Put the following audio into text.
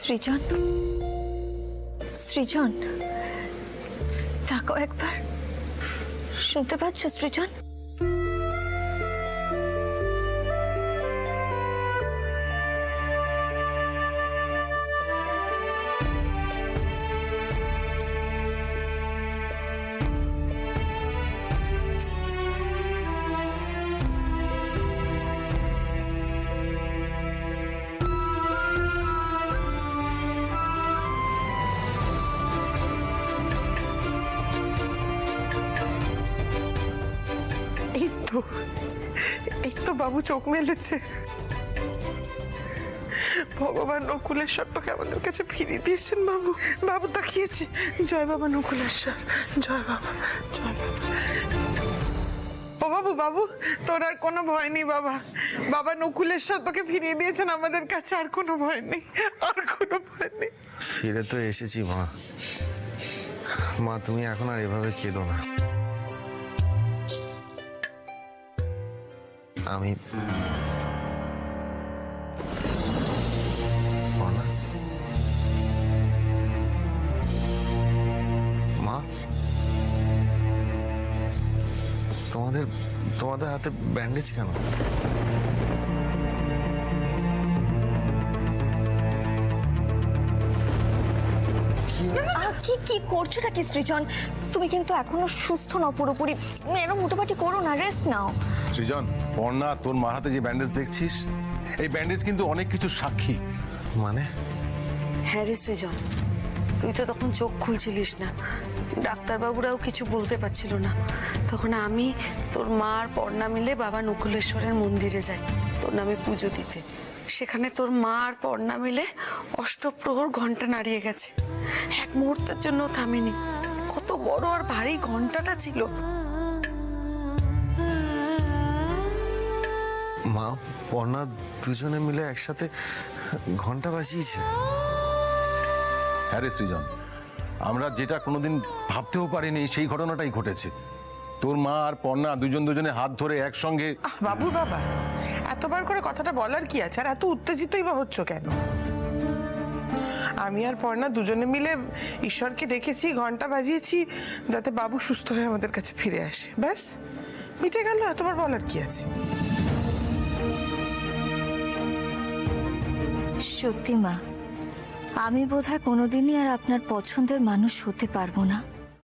সৃজন, সৃজন, তাকাও একবার। শুনতে পাচ্ছ সৃজন? এই তো বাবু চোখ মেলেছে। ভগবান নকুলেশ্বর তোকে আমাদের কাছে ফিরিয়ে দিয়েছেন বাবু। বাবু তাকিয়েছে। জয় বাবা নকুলেশ্বর, জয় বাবা, জয় বাবা। ও বাবু, বাবু তোর আর কোনো ভয় নেই বাবা। বাবা নকুলেশ্বর তোকে ফিরিয়ে দিয়েছেন আমাদের কাছে। আর কোনো ভয় নেই, আর কোনো ভয় নেই। ফিরে তো এসেছি মা। মা তুমি এখন আর এভাবে কেঁদো না। আমি মা, তোমাদের হাতে ব্যান্ডেজ কেন? কি কি করছোটা কি সৃজন? তুমি কিন্তু এখনো সুস্থ নও পুরোপুরি। এরকম মোটামুটি করো না, রেস্ট নাও। সৃজন, পর্ণা তোর মা হাতে যে ব্যান্ডেজ দেখছিস, এই ব্যান্ডেজ কিন্তু অনেক কিছু সাক্ষী। মানে? হ্যাঁ রে সৃজন, তুই তো তখন চোখ খুলছিলিস না, ডাক্তারবাবুরাও কিছু বলতে পারছিল না। তখন আমি, তোর মা আর পর্ণা মিলে বাবা নকুলেশ্বরের মন্দিরে যাই তোর নামে পুজো দিতে। সেখানে তোর মা আর পর্ণা মিলে অষ্টপ্রহর ঘন্টা নাড়িয়ে গেছে। এক মুহূর্তের জন্য থামেনি। কত বড় আর ভারী ঘন্টাটা ছিল। মা পর্ণা দুজনে মিলে একসাথে ঘন্টা বাজিয়েছে? হ্যাঁ রে সৃজন, আমরা যেটা কোনোদিন ভাবতেও পারিনি সেই ঘটনাটাই ঘটেছে। তোর মা আর পর্ণা দুজনে হাত ধরে একসঙ্গে। বাবু বাবা, এতবার করে কথাটা বলার কি আছে? আর এত উত্তেজিতই বা হচ্ছ কেন? আমি আর পর্ণা দুজনে মিলে ঈশ্বরকে ডেকেছি, ঘন্টা বাজিয়েছি, যাতে বাবু সুস্থ হয়ে আমাদের কাছে ফিরে আসে। ব্যাস, মিটে গেল। এতবার বলার কি আছে? সত্যি মা, আমি বোধহয় কোনোদিনই আর আপনার পছন্দের মানুষ হতে পারবো না।